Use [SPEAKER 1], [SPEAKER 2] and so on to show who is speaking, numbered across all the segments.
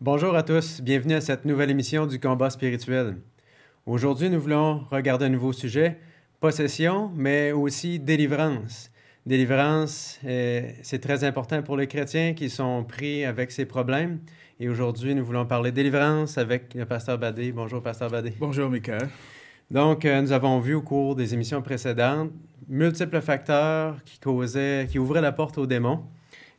[SPEAKER 1] Bonjour à tous, bienvenue à cette nouvelle émission du combat spirituel. Aujourd'hui, nous voulons regarder un nouveau sujet, possession, mais aussi délivrance. Délivrance, c'est très important pour les chrétiens qui sont pris avec ces problèmes. Et aujourd'hui, nous voulons parler délivrance avec le pasteur Badé. Bonjour, pasteur Badé.
[SPEAKER 2] Bonjour, Michael.
[SPEAKER 1] Donc, nous avons vu au cours des émissions précédentes multiples facteurs qui ouvraient la porte aux démons.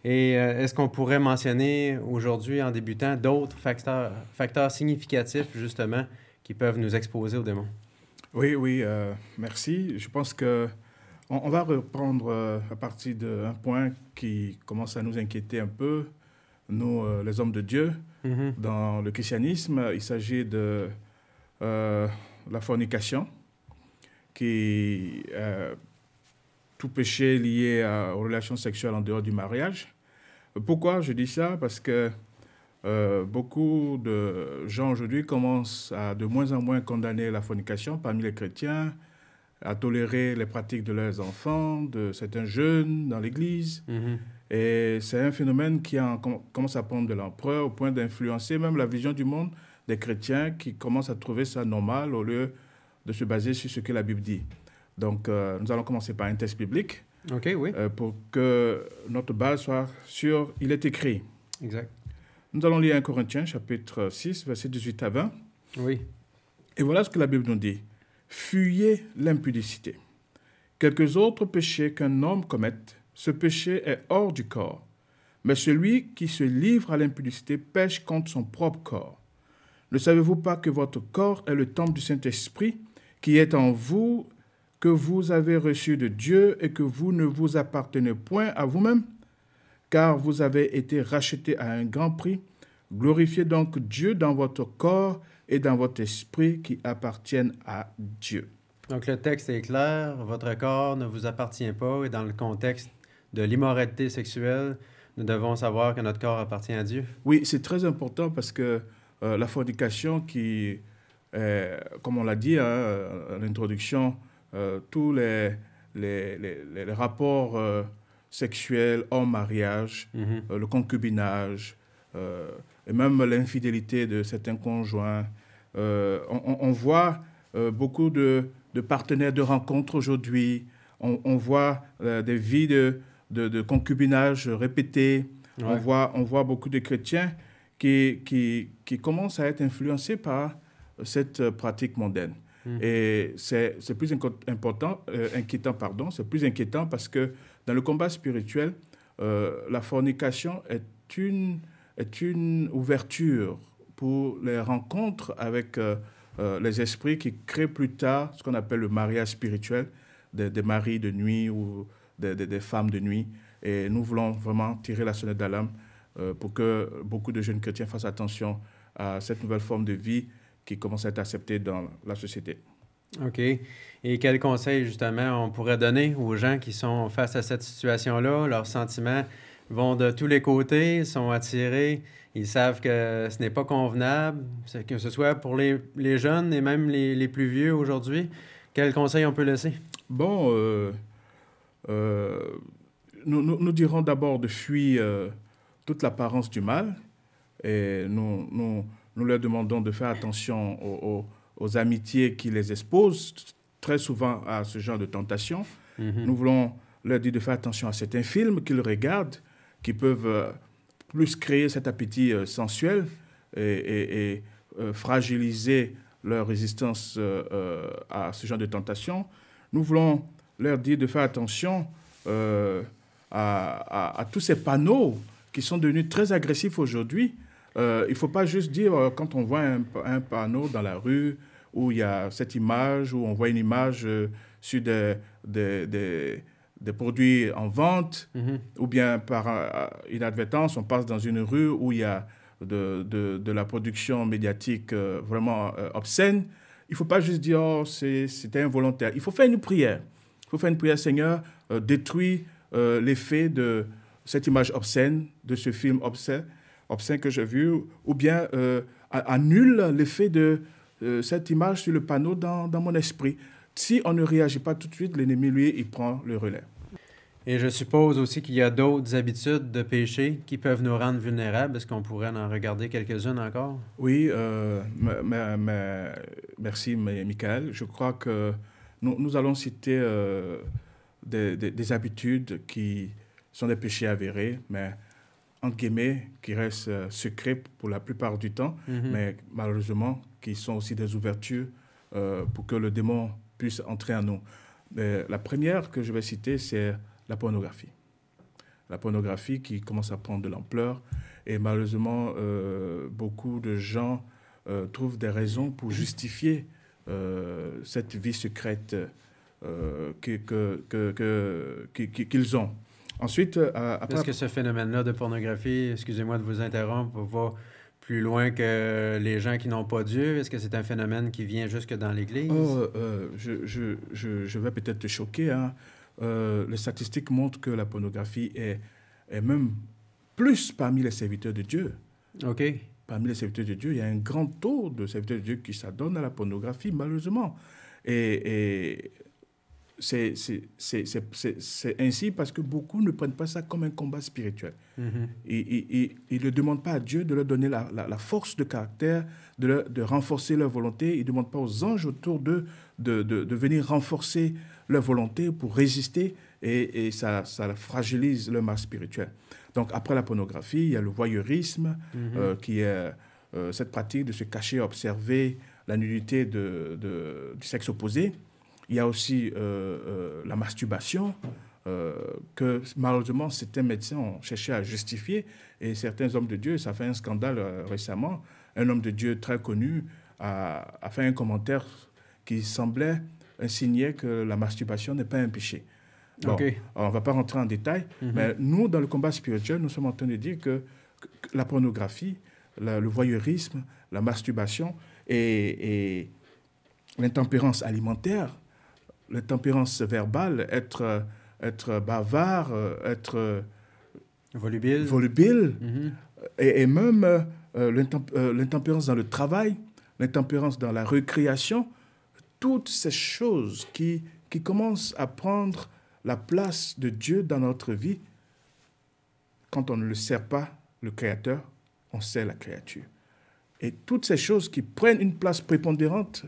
[SPEAKER 1] Et est-ce qu'on pourrait mentionner aujourd'hui, en débutant, d'autres facteurs significatifs, justement, qui peuvent nous exposer aux démons?
[SPEAKER 2] Oui, merci. Je pense que on va reprendre à partir d'un point qui commence à nous inquiéter un peu, nous, les hommes de Dieu. Dans le christianisme, il s'agit de la fornication, qui tout péché lié aux relations sexuelles en dehors du mariage. Pourquoi je dis ça? Parce que beaucoup de gens aujourd'hui commencent à de moins en moins condamner la fornication parmi les chrétiens, à tolérer les pratiques de leurs enfants, de certains jeunes dans l'Église. Et c'est un phénomène qui commence à prendre de l'ampleur au point d'influencer même la vision du monde des chrétiens qui commencent à trouver ça normal au lieu de se baser sur ce que la Bible dit. Donc, nous allons commencer par un texte biblique.
[SPEAKER 1] OK, oui.
[SPEAKER 2] Pour que notre base soit sur « Il est écrit ».
[SPEAKER 1] Exact.
[SPEAKER 2] Nous allons lire 1 Corinthiens, chapitre 6, versets 18 à 20.
[SPEAKER 1] Oui.
[SPEAKER 2] Et voilà ce que la Bible nous dit. « Fuyez l'impudicité. Quelques autres péchés qu'un homme commette, ce péché est hors du corps. Mais celui qui se livre à l'impudicité pêche contre son propre corps. Ne savez-vous pas que votre corps est le temple du Saint-Esprit qui est en vous, que vous avez reçu de Dieu et que vous ne vous appartenez point à vous-même, car vous avez été rachetés à un grand prix. Glorifiez donc Dieu dans votre corps et dans votre esprit qui appartiennent à Dieu. »
[SPEAKER 1] Donc, le texte est clair. Votre corps ne vous appartient pas. Et dans le contexte de l'immoralité sexuelle, nous devons savoir que notre corps appartient à Dieu.
[SPEAKER 2] Oui, c'est très important parce que la fornication qui, comme on l'a dit à l'introduction, tous les rapports sexuels hors mariage, le concubinage, et même l'infidélité de certains conjoints. On voit beaucoup de partenaires de rencontres aujourd'hui. On voit des vies de concubinage répétées. Ouais. On voit beaucoup de chrétiens qui commencent à être influencés par cette pratique mondaine. Et c'est plus inquiétant, c'est plus inquiétant parce que dans le combat spirituel, la fornication est une ouverture pour les rencontres avec les esprits qui créent plus tard ce qu'on appelle le mariage spirituel, des maris de nuit ou des femmes de nuit. Et nous voulons vraiment tirer la sonnette d'alarme pour que beaucoup de jeunes chrétiens fassent attention à cette nouvelle forme de vie qui commence à être acceptée dans la société.
[SPEAKER 1] OK. Et quels conseils, justement, on pourrait donner aux gens qui sont face à cette situation-là? Leurs sentiments vont de tous les côtés, sont attirés, ils savent que ce n'est pas convenable, que ce soit pour les jeunes et même les plus vieux aujourd'hui. Quels conseils on peut laisser?
[SPEAKER 2] Bon, nous dirons d'abord de fuir toute l'apparence du mal et nous leur demandons de faire attention aux amitiés qui les exposent très souvent à ce genre de tentation. Nous voulons leur dire de faire attention à certains films qu'ils regardent, qui peuvent plus créer cet appétit sensuel et fragiliser leur résistance à ce genre de tentation. Nous voulons leur dire de faire attention à tous ces panneaux qui sont devenus très agressifs aujourd'hui. Il ne faut pas juste dire, quand on voit un panneau dans la rue où il y a cette image, où on voit une image sur des produits en vente, ou bien par inadvertance, on passe dans une rue où il y a de la production médiatique vraiment obscène. Il ne faut pas juste dire, oh, c'était involontaire. Il faut faire une prière. Il faut faire une prière, Seigneur, détruis l'effet de cette image obscène, de ce film obscène que j'ai vu, ou bien annule l'effet de cette image sur le panneau dans mon esprit. Si on ne réagit pas tout de suite, l'ennemi, lui, il prend le relais.
[SPEAKER 1] Et je suppose aussi qu'il y a d'autres habitudes de péché qui peuvent nous rendre vulnérables. Est-ce qu'on pourrait en regarder quelques-unes encore?
[SPEAKER 2] Oui, merci, Michael. Je crois que nous allons citer des habitudes qui sont des péchés avérés, mais entre guillemets, qui restent secrets pour la plupart du temps, mais malheureusement, qui sont aussi des ouvertures pour que le démon puisse entrer en nous. La première que je vais citer, c'est la pornographie. La pornographie qui commence à prendre de l'ampleur et malheureusement, beaucoup de gens trouvent des raisons pour justifier cette vie secrète qu'ils ont. Ensuite,
[SPEAKER 1] après... Est-ce que ce phénomène-là de pornographie, excusez-moi de vous interrompre, va plus loin que les gens qui n'ont pas Dieu? Est-ce que c'est un phénomène qui vient jusque dans l'Église?
[SPEAKER 2] Je vais peut-être te choquer. Hein. Les statistiques montrent que la pornographie est même plus parmi les serviteurs de Dieu.
[SPEAKER 1] OK.
[SPEAKER 2] Parmi les serviteurs de Dieu, il y a un grand taux de serviteurs de Dieu qui s'adonnent à la pornographie, malheureusement. Et c'est ainsi parce que beaucoup ne prennent pas ça comme un combat spirituel. Ils ne demandent pas à Dieu de leur donner la force de caractère, de renforcer leur volonté. Ils ne demandent pas aux anges autour d'eux de venir renforcer leur volonté pour résister et ça fragilise leur marche spirituelle. Donc après la pornographie, il y a le voyeurisme qui est cette pratique de se cacher, observer la nudité du sexe opposé. Il y a aussi la masturbation que malheureusement certains médecins ont cherché à justifier et certains hommes de Dieu, ça fait un scandale récemment, un homme de Dieu très connu a fait un commentaire qui semblait insinuer que la masturbation n'est pas un péché. Bon,
[SPEAKER 1] okay.
[SPEAKER 2] On ne va pas rentrer en détail, mais nous, dans le combat spirituel, nous sommes en train de dire que la pornographie, le voyeurisme, la masturbation et l'intempérance alimentaire, l'intempérance verbale, être bavard, être volubile et même l'intempérance dans le travail, l'intempérance dans la récréation, toutes ces choses qui commencent à prendre la place de Dieu dans notre vie. Quand on ne le sert pas, le Créateur, on sert la créature. Et toutes ces choses qui prennent une place prépondérante,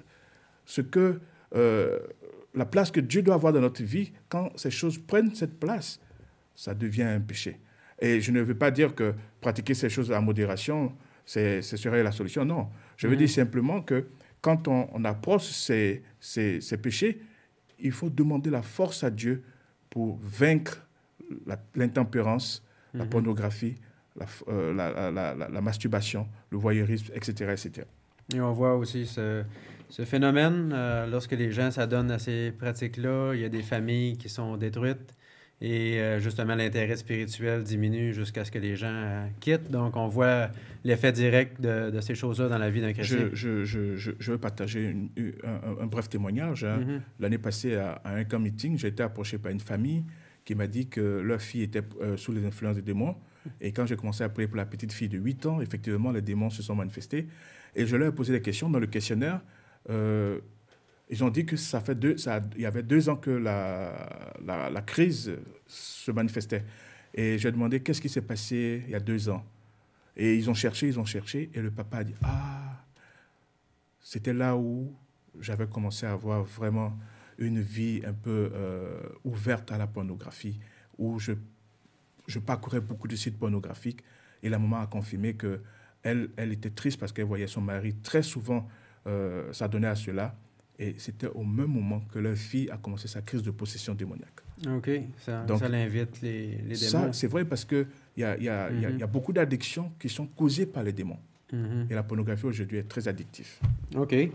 [SPEAKER 2] la place que Dieu doit avoir dans notre vie, quand ces choses prennent cette place, ça devient un péché. Et je ne veux pas dire que pratiquer ces choses à modération, ce serait la solution. Non. Je veux dire simplement que quand on approche ces péchés, il faut demander la force à Dieu pour vaincre l'intempérance, la pornographie, la masturbation, le voyeurisme, etc., etc.
[SPEAKER 1] Et on voit aussi ce phénomène, lorsque les gens s'adonnent à ces pratiques-là, il y a des familles qui sont détruites et justement l'intérêt spirituel diminue jusqu'à ce que les gens quittent. Donc on voit l'effet direct de ces choses-là dans la vie d'un chrétien.
[SPEAKER 2] Je veux partager un bref témoignage. Hein. L'année passée, à un camp meeting, j'ai été approché par une famille qui m'a dit que leur fille était sous les influences des démons. Et quand j'ai commencé à prier pour la petite fille de 8 ans, effectivement, les démons se sont manifestés. Et je leur ai posé des questions dans le questionnaire. Ils ont dit que il y avait 2 ans que la crise se manifestait. Et j'ai demandé qu'est-ce qui s'est passé il y a 2 ans. Et ils ont cherché, et le papa a dit « Ah, c'était là où j'avais commencé à avoir vraiment une vie un peu ouverte à la pornographie, où je parcourais beaucoup de sites pornographiques. » Et la maman a confirmé qu'elle était triste parce qu'elle voyait son mari très souvent s'adonner à cela. Et c'était au même moment que leur fille a commencé sa crise de possession démoniaque.
[SPEAKER 1] OK, ça l'invite les démons.
[SPEAKER 2] Ça, c'est vrai parce qu'il y a beaucoup d'addictions qui sont causées par les démons. Et la pornographie aujourd'hui est très addictive.
[SPEAKER 1] OK. Et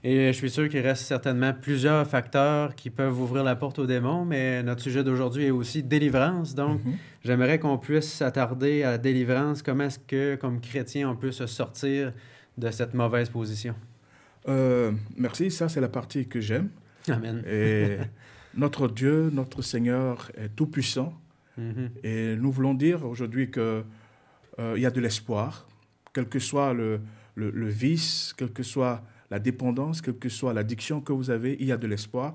[SPEAKER 1] je suis sûr qu'il reste certainement plusieurs facteurs qui peuvent ouvrir la porte aux démons, mais notre sujet d'aujourd'hui est aussi délivrance. Donc, j'aimerais qu'on puisse s'attarder à la délivrance. Comment est-ce que, comme chrétien, on peut se sortir de cette mauvaise position?
[SPEAKER 2] Merci, ça c'est la partie que j'aime.
[SPEAKER 1] Amen.
[SPEAKER 2] Et notre Dieu, notre Seigneur est tout-puissant. Et nous voulons dire aujourd'hui qu'il y a de l'espoir, quel que soit le vice, quel que soit la dépendance, quelle que soit l'addiction que vous avez, il y a de l'espoir.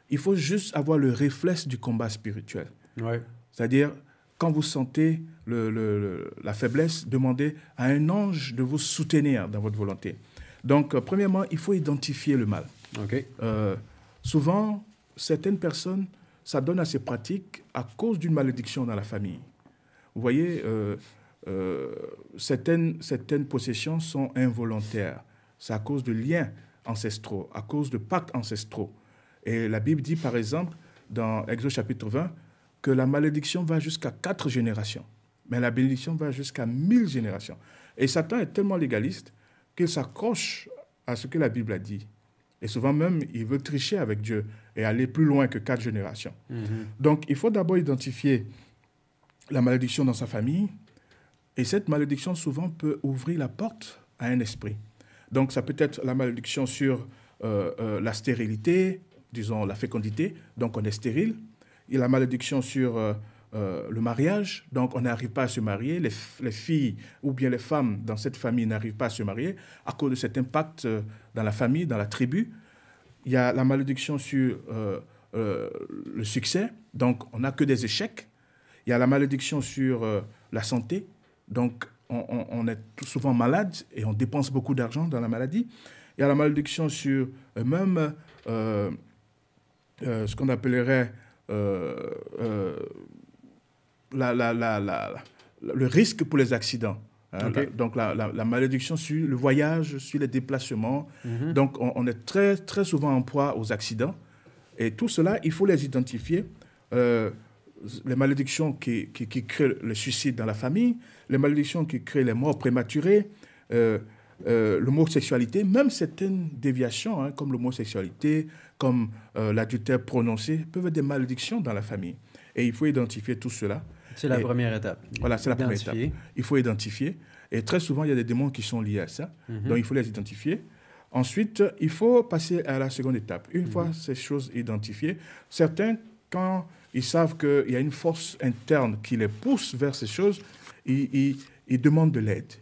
[SPEAKER 2] Il faut juste avoir le réflexe du combat spirituel.
[SPEAKER 1] Ouais.
[SPEAKER 2] C'est-à-dire, quand vous sentez la faiblesse, demandez à un ange de vous soutenir dans votre volonté. Donc, premièrement, il faut identifier le mal.
[SPEAKER 1] OK.
[SPEAKER 2] Souvent, certaines personnes s'adonnent à ces pratiques à cause d'une malédiction dans la famille. Vous voyez, certaines possessions sont involontaires. C'est à cause de liens ancestraux, à cause de pactes ancestraux. Et la Bible dit, par exemple, dans Exode chapitre 20, que la malédiction va jusqu'à 4 générations. Mais la bénédiction va jusqu'à 1000 générations. Et Satan est tellement légaliste qu'il s'accroche à ce que la Bible a dit. Et souvent même, il veut tricher avec Dieu et aller plus loin que 4 générations. Donc, il faut d'abord identifier la malédiction dans sa famille. Et cette malédiction, souvent, peut ouvrir la porte à un esprit. Donc, ça peut être la malédiction sur la stérilité, disons la fécondité, donc on est stérile. Il y a la malédiction sur le mariage, donc on n'arrive pas à se marier. Les filles ou bien les femmes dans cette famille n'arrivent pas à se marier à cause de cet impact dans la famille, dans la tribu. Il y a la malédiction sur le succès, donc on n'a que des échecs. Il y a la malédiction sur la santé, donc on est tout souvent malade et on dépense beaucoup d'argent dans la maladie. Il y a la malédiction sur même ce qu'on appellerait le risque pour les accidents. Hein,
[SPEAKER 1] Okay.
[SPEAKER 2] donc la malédiction sur le voyage, sur les déplacements. Donc on est très, très souvent en proie aux accidents. Et tout cela, il faut les identifier. Les malédictions qui créent le suicide dans la famille, les malédictions qui créent les morts prématurées, l'homosexualité, même certaines déviations, hein, comme l'homosexualité, comme l'adultère prononcé, peuvent être des malédictions dans la famille. Et il faut identifier tout cela.
[SPEAKER 1] C'est la première étape.
[SPEAKER 2] Voilà, c'est la première étape. Il faut identifier. Et très souvent, il y a des démons qui sont liés à ça. Donc, il faut les identifier. Ensuite, il faut passer à la seconde étape. Une fois ces choses identifiées, certains, quand ils savent qu'il y a une force interne qui les pousse vers ces choses, ils demandent de l'aide.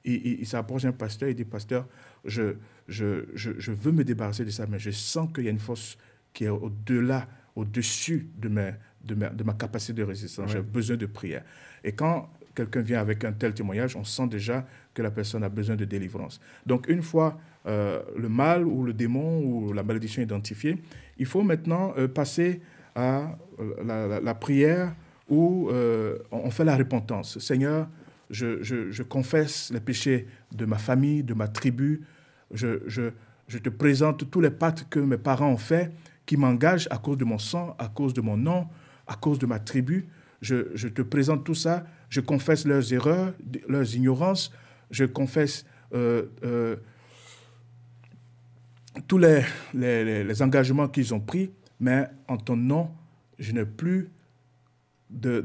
[SPEAKER 2] Il s'approche d'un pasteur, il dit, pasteur, je veux me débarrasser de ça, mais je sens qu'il y a une force qui est au-delà, au-dessus de ma capacité de résistance. J'ai besoin de prière. Et quand quelqu'un vient avec un tel témoignage, on sent déjà que la personne a besoin de délivrance. Donc, une fois le mal ou le démon ou la malédiction identifiée, il faut maintenant passer à la prière où on fait la repentance. Seigneur, je confesse les péchés de ma famille, de ma tribu. Je te présente tous les pactes que mes parents ont faits qui m'engagent à cause de mon sang, à cause de mon nom, à cause de ma tribu. Je te présente tout ça. Je confesse leurs erreurs, leurs ignorances. Je confesse tous les engagements qu'ils ont pris. Mais en ton nom, je n'ai plus de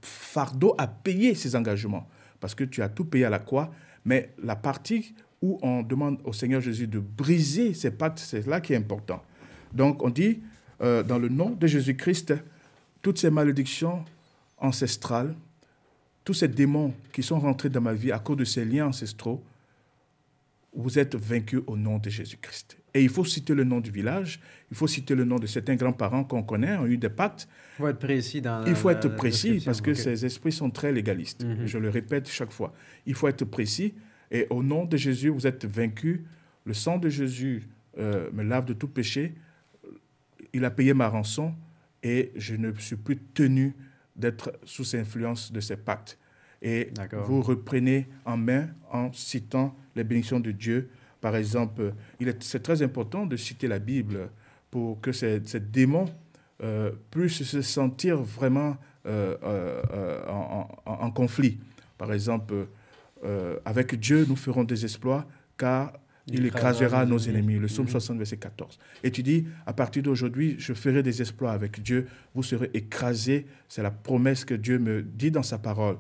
[SPEAKER 2] fardeau à payer ces engagements. Parce que tu as tout payé à la croix. Mais la partie où on demande au Seigneur Jésus de briser ces pactes, c'est là qui est important. Donc on dit, dans le nom de Jésus-Christ, toutes ces malédictions ancestrales, tous ces démons qui sont rentrés dans ma vie à cause de ces liens ancestraux, vous êtes vaincus au nom de Jésus-Christ. Et il faut citer le nom du village, il faut citer le nom de certains grands-parents qu'on connaît, ont eu des pactes.
[SPEAKER 1] Il faut être précis dans
[SPEAKER 2] Il faut être précis parce que
[SPEAKER 1] okay.
[SPEAKER 2] ces esprits sont très légalistes. Je le répète chaque fois. Il faut être précis. Et au nom de Jésus, vous êtes vaincus. Le sang de Jésus me lave de tout péché. Il a payé ma rançon et je ne suis plus tenu d'être sous influence de ces pactes. Et vous reprenez en main en citant les bénédictions de Dieu. Par exemple, c'est très important de citer la Bible pour que ces démons puissent se sentir vraiment en conflit. Par exemple, avec Dieu, nous ferons des exploits, car il écrasera nos ennemis. Le psaume 60, verset 14. Et tu dis, à partir d'aujourd'hui, je ferai des exploits avec Dieu, vous serez écrasés. C'est la promesse que Dieu me dit dans sa parole.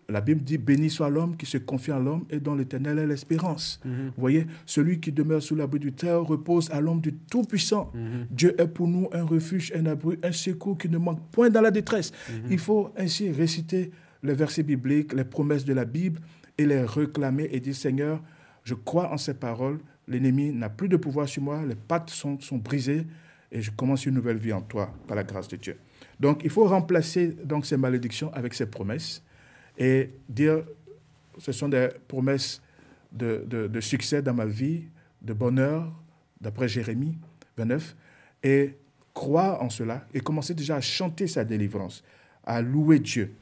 [SPEAKER 2] La Bible dit, béni soit l'homme qui se confie en l'homme et dont l'Éternel est l'espérance. Vous voyez, celui qui demeure sous l'abri du Très-Haut repose à l'ombre du Tout-Puissant. Dieu est pour nous un refuge, un abri, un secours qui ne manque point dans la détresse. Il faut ainsi réciter les versets bibliques, les promesses de la Bible et les réclamer et dire, Seigneur, je crois en ces paroles, l'ennemi n'a plus de pouvoir sur moi, les pactes sont brisés et je commence une nouvelle vie en toi par la grâce de Dieu. Donc, il faut remplacer donc, ces malédictions avec ces promesses et dire, ce sont des promesses de succès dans ma vie, de bonheur, d'après Jérémie 29, et croire en cela et commencer déjà à chanter sa délivrance, à louer Dieu.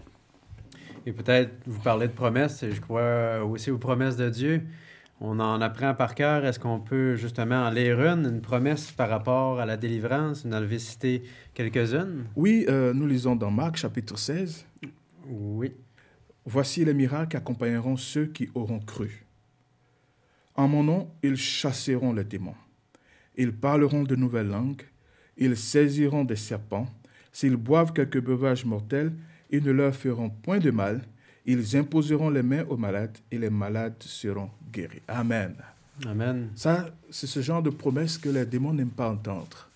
[SPEAKER 1] Et peut-être, vous parlez de promesses, et je crois aussi aux promesses de Dieu. On en apprend par cœur. Est-ce qu'on peut justement en lire une promesse par rapport à la délivrance? Vous en avez cité quelques-unes.
[SPEAKER 2] Oui, nous lisons dans Marc, chapitre 16.
[SPEAKER 1] Oui.
[SPEAKER 2] Voici les miracles qui accompagneront ceux qui auront cru. En mon nom, ils chasseront les démons. Ils parleront de nouvelles langues. Ils saisiront des serpents. S'ils boivent quelques breuvages mortels, ils ne leur feront point de mal. Ils imposeront les mains aux malades et les malades seront guéris. Amen.
[SPEAKER 1] Amen.
[SPEAKER 2] Ça, c'est ce genre de promesse que les démons n'aiment pas entendre.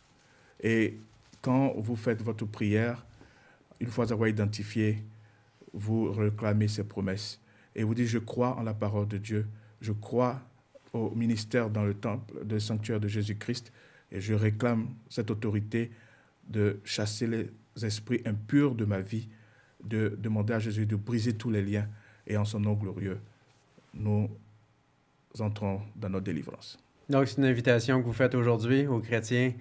[SPEAKER 2] Et quand vous faites votre prière, une fois avoir identifié, vous réclamez ces promesses. Et vous dites, je crois en la parole de Dieu. Je crois au ministère dans le temple, le sanctuaire de Jésus-Christ. Et je réclame cette autorité de chasser les esprits impurs de ma vie, de demander à Jésus de briser tous les liens. Et en son nom glorieux, nous entrons dans notre délivrance.
[SPEAKER 1] Donc, c'est une invitation que vous faites aujourd'hui aux chrétiens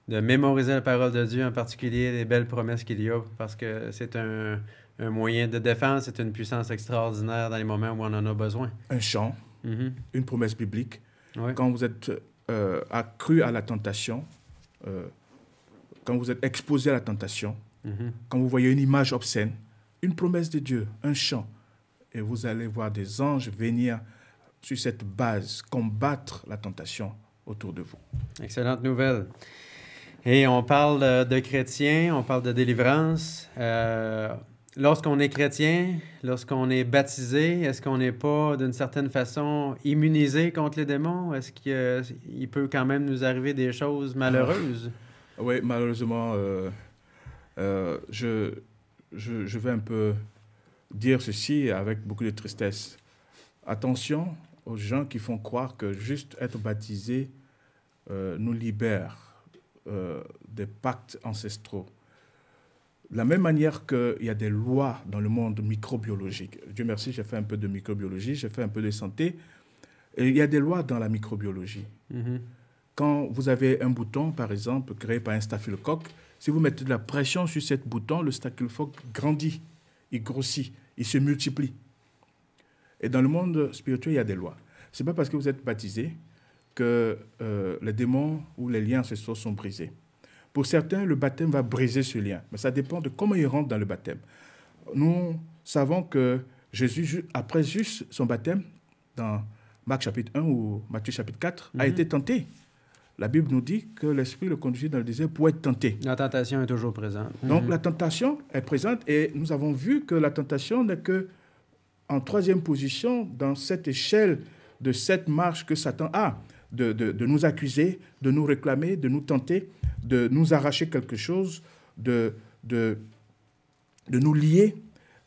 [SPEAKER 1] de mémoriser la parole de Dieu, en particulier les belles promesses qu'il y a, parce que c'est un moyen de défense, c'est une puissance extraordinaire dans les moments où on en a besoin.
[SPEAKER 2] Un chant, une promesse biblique.
[SPEAKER 1] Ouais.
[SPEAKER 2] Quand vous êtes accru à la tentation, quand vous êtes exposé à la tentation, quand vous voyez une image obscène, une promesse de Dieu, un chant, et vous allez voir des anges venir sur cette base, combattre la tentation autour de vous.
[SPEAKER 1] Excellente nouvelle. Et on parle de chrétiens, on parle de délivrance. Lorsqu'on est chrétien, lorsqu'on est baptisé, est-ce qu'on n'est pas, d'une certaine façon, immunisé contre les démons? Est-ce qu'il peut quand même nous arriver des choses malheureuses?
[SPEAKER 2] Oui, malheureusement, je vais un peu dire ceci avec beaucoup de tristesse. Attention aux gens qui font croire que juste être baptisé nous libère des pactes ancestraux. De la même manière qu'il y a des lois dans le monde microbiologique. Dieu merci, j'ai fait un peu de microbiologie, j'ai fait un peu de santé. Et il y a des lois dans la microbiologie. Quand vous avez un bouton, par exemple, créé par un staphylocoque, si vous mettez de la pression sur ce bouton, le staphylocoque grandit, il grossit, il se multiplie. Et dans le monde spirituel, il y a des lois. Ce n'est pas parce que vous êtes baptisé que les démons ou les liens ancestraux sont brisés. Pour certains, le baptême va briser ce lien, mais ça dépend de comment ils rentrent dans le baptême. Nous savons que Jésus, après juste son baptême, dans Marc chapitre 1 ou Matthieu chapitre 4, a été tenté. La Bible nous dit que l'Esprit le conduisit dans le désert pour être tenté.
[SPEAKER 1] La tentation est toujours présente.
[SPEAKER 2] Donc la tentation est présente et nous avons vu que la tentation n'est qu'en troisième position dans cette échelle de cette marche que Satan a, de nous accuser, de nous réclamer, de nous tenter, de nous arracher quelque chose, de nous lier,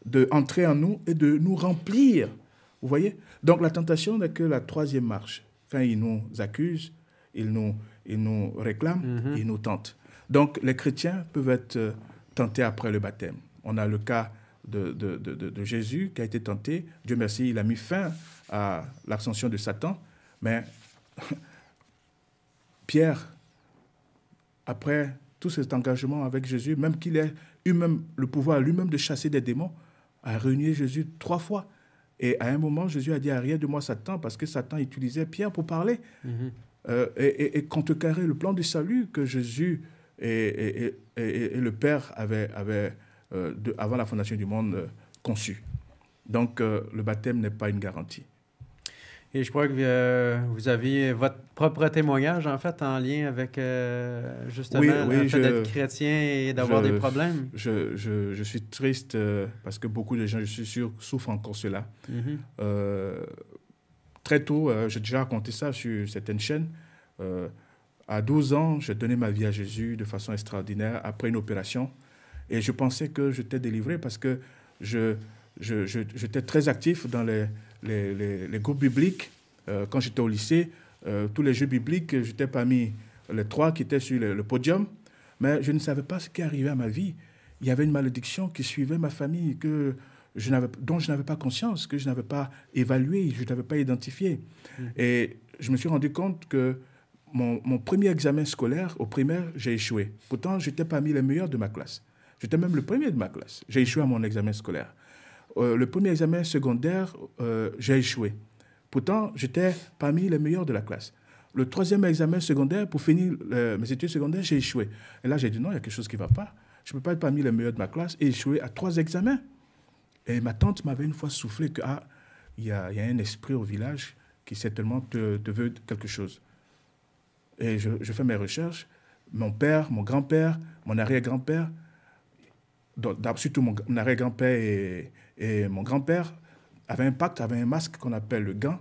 [SPEAKER 2] d'entrer en nous et de nous remplir. Vous voyez? Donc la tentation n'est que la troisième marche. Enfin, il nous accuse, il nous réclame, il nous tente. Donc les chrétiens peuvent être tentés après le baptême. On a le cas de Jésus qui a été tenté. Dieu merci, il a mis fin à l'ascension de Satan. Mais Pierre, après tout cet engagement avec Jésus, même qu'il ait eu même le pouvoir lui-même de chasser des démons, a réuni Jésus 3 fois. Et à un moment, Jésus a dit « Arrière de moi, Satan », parce que Satan utilisait Pierre pour parler et contrecarrer le plan du salut que Jésus et le Père avaient avant la fondation du monde, conçu. Donc, le baptême n'est pas une garantie.
[SPEAKER 1] Et je crois que vous aviez votre propre témoignage, en fait, en lien avec justement le fait d'être chrétien et d'avoir des problèmes.
[SPEAKER 2] Je suis triste parce que beaucoup de gens, je suis sûr, souffrent encore cela. Très tôt, j'ai déjà raconté ça sur certaines chaînes. À 12 ans, j'ai donné ma vie à Jésus de façon extraordinaire après une opération. Et je pensais que j'étais délivré parce que j'étais très actif dans les groupes bibliques. Quand j'étais au lycée, tous les jeux bibliques, j'étais parmi les 3 qui étaient sur le podium. Mais je ne savais pas ce qui arrivait à ma vie. Il y avait une malédiction qui suivait ma famille dont je n'avais pas conscience, que je n'avais pas évalué, je n'avais pas identifié. Et je me suis rendu compte que mon premier examen scolaire au primaire, j'ai échoué. Pourtant, j'étais parmi les meilleurs de ma classe. J'étais même le premier de ma classe. J'ai échoué à mon examen scolaire. Le premier examen secondaire, j'ai échoué. Pourtant, j'étais parmi les meilleurs de la classe. Le troisième examen secondaire, pour finir mes études secondaires, j'ai échoué. Et là, j'ai dit non, il y a quelque chose qui ne va pas. Je ne peux pas être parmi les meilleurs de ma classe et échouer à 3 examens. Et ma tante m'avait une fois soufflé que il y a un esprit au village qui certainement te veut quelque chose. Et je fais mes recherches. Mon père, mon grand-père, mon arrière-grand-père, surtout mon arrière-grand-père et mon grand-père, avaient un pacte, avaient un masque qu'on appelle le gant.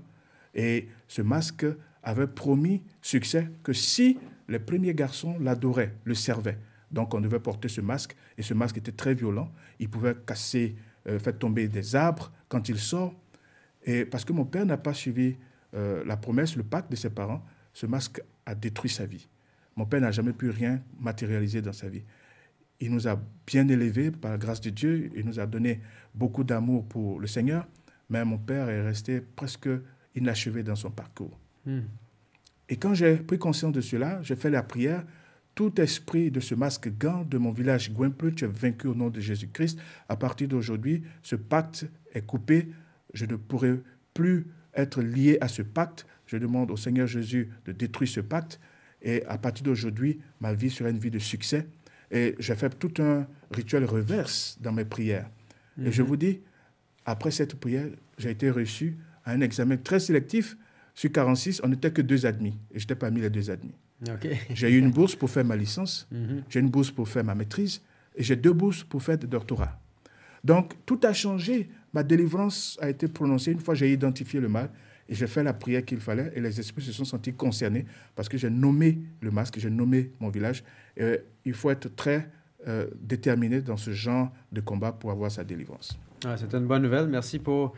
[SPEAKER 2] Et ce masque avait promis succès que si les premiers garçons l'adoraient, le servaient. Donc on devait porter ce masque. Et ce masque était très violent. Il pouvait casser, faire tomber des arbres quand il sort. Et parce que mon père n'a pas suivi la promesse, le pacte de ses parents, ce masque a détruit sa vie. Mon père n'a jamais pu rien matérialiser dans sa vie. Il nous a bien élevés par la grâce de Dieu. Il nous a donné beaucoup d'amour pour le Seigneur. Mais mon père est resté presque inachevé dans son parcours. Et quand j'ai pris conscience de cela, j'ai fait la prière. Tout esprit de ce masque gant de mon village Gouempleu, tu es vaincu au nom de Jésus-Christ. À partir d'aujourd'hui, ce pacte est coupé. Je ne pourrai plus être lié à ce pacte. Je demande au Seigneur Jésus de détruire ce pacte. Et à partir d'aujourd'hui, ma vie sera une vie de succès. Et j'ai fait tout un rituel reverse dans mes prières. Et je vous dis, après cette prière, j'ai été reçu à un examen très sélectif. Sur 46, on n'était que 2 admis. Et j'étais parmi les 2 admis.
[SPEAKER 1] Okay.
[SPEAKER 2] J'ai eu une bourse pour faire ma licence. J'ai une bourse pour faire ma maîtrise. Et j'ai 2 bourses pour faire des doctorats. Donc, tout a changé. Ma délivrance a été prononcée une fois j'ai identifié le mal. Et j'ai fait la prière qu'il fallait. Et les esprits se sont sentis concernés parce que j'ai nommé le masque, j'ai nommé mon village. Et il faut être très déterminé dans ce genre de combat pour avoir sa délivrance.
[SPEAKER 1] C'est une bonne nouvelle. Merci pour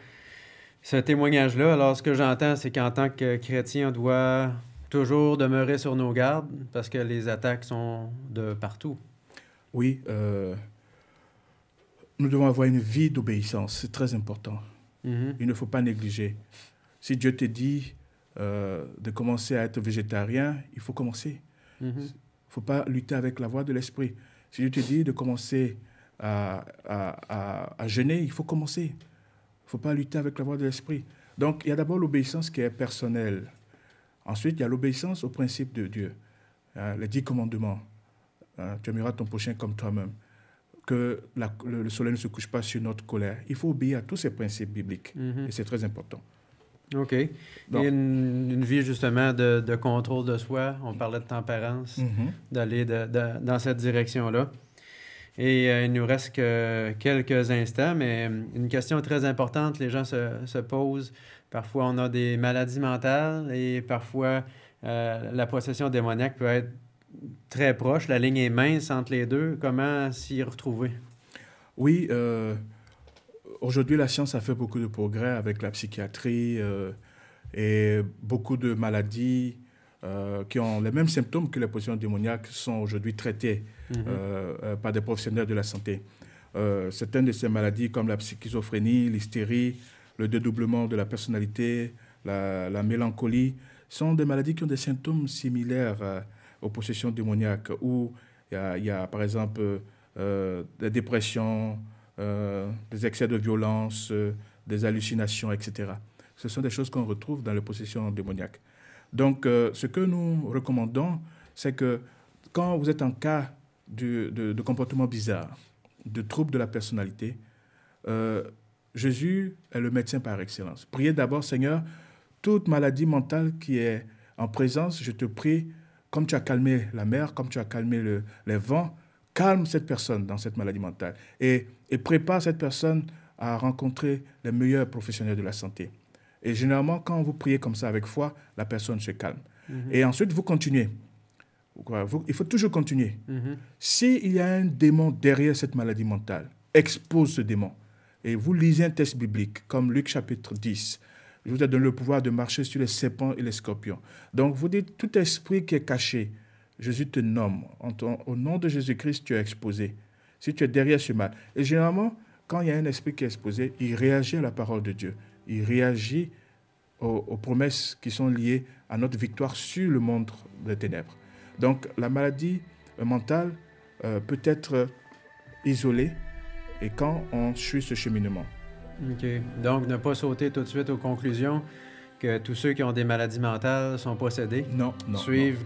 [SPEAKER 1] ce témoignage-là. Alors, ce que j'entends, c'est qu'en tant que chrétien, on doit toujours demeurer sur nos gardes parce que les attaques sont de partout.
[SPEAKER 2] Oui, nous devons avoir une vie d'obéissance. C'est très important. Il ne faut pas négliger. Si Dieu te dit de commencer à être végétarien, il faut commencer. Il ne faut pas lutter avec la voix de l'esprit. Si Dieu te dit de commencer à jeûner, il faut commencer. Il ne faut pas lutter avec la voix de l'esprit. Donc, il y a d'abord l'obéissance qui est personnelle. Ensuite, il y a l'obéissance au principe de Dieu. Les 10 commandements. Tu aimeras ton prochain comme toi-même. Que le soleil ne se couche pas sur notre colère. Il faut obéir à tous ces principes bibliques. Et c'est très important.
[SPEAKER 1] OK. Donc, et une vie, justement, de contrôle de soi. On parlait de tempérance, d'aller dans cette direction-là. Et il nous reste que quelques instants, mais une question très importante, les gens se posent. Parfois, on a des maladies mentales et parfois, la possession démoniaque peut être très proche. La ligne est mince entre les deux. Comment s'y retrouver?
[SPEAKER 2] Oui, aujourd'hui, la science a fait beaucoup de progrès avec la psychiatrie et beaucoup de maladies qui ont les mêmes symptômes que les possessions démoniaques sont aujourd'hui traitées par des professionnels de la santé. Certaines de ces maladies, comme la schizophrénie, l'hystérie, le dédoublement de la personnalité, la mélancolie, sont des maladies qui ont des symptômes similaires aux possessions démoniaques, où il y a par exemple des dépressions, des excès de violence, des hallucinations, etc. Ce sont des choses qu'on retrouve dans les possessions démoniaques. Donc, ce que nous recommandons, c'est que quand vous êtes en cas de comportement bizarre, de trouble de la personnalité, Jésus est le médecin par excellence. Priez d'abord, Seigneur, toute maladie mentale qui est en présence, je te prie, comme tu as calmé la mer, comme tu as calmé les vents, calme cette personne dans cette maladie mentale et prépare cette personne à rencontrer les meilleurs professionnels de la santé. Et généralement, quand vous priez comme ça avec foi, la personne se calme. Et ensuite, vous continuez. Il faut toujours continuer. S'il y a un démon derrière cette maladie mentale, expose ce démon. Et vous lisez un texte biblique, comme Luc chapitre 10. Je vous ai donné le pouvoir de marcher sur les serpents et les scorpions. Donc, vous dites, tout esprit qui est caché, Jésus te nomme. Au nom de Jésus-Christ, tu es exposé. Si tu es derrière ce mal. Et généralement, quand il y a un esprit qui est exposé, il réagit à la parole de Dieu. Il réagit aux promesses qui sont liées à notre victoire sur le monde des ténèbres. Donc, la maladie mentale peut être isolée et quand on suit ce cheminement.
[SPEAKER 1] OK. Donc, ne pas sauter tout de suite aux conclusions que tous ceux qui ont des maladies mentales sont possédés.
[SPEAKER 2] Non.
[SPEAKER 1] Suivre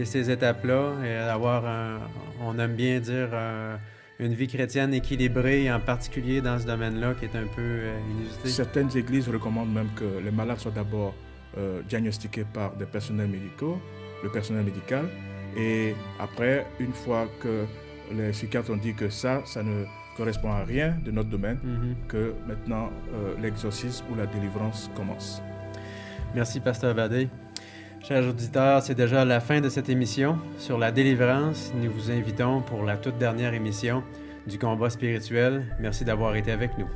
[SPEAKER 1] ces étapes-là et avoir, on aime bien dire, une vie chrétienne équilibrée, en particulier dans ce domaine-là qui est un peu inusité.
[SPEAKER 2] Certaines églises recommandent même que les malades soient d'abord diagnostiqués par des personnels médicaux, le personnel médical, et après, une fois que les psychiatres ont dit que ça ne correspond à rien de notre domaine, que maintenant l'exorcisme ou la délivrance commence.
[SPEAKER 1] Merci, Pasteur Badé. Chers auditeurs, c'est déjà la fin de cette émission sur la délivrance. Nous vous invitons pour la toute dernière émission du combat spirituel. Merci d'avoir été avec nous.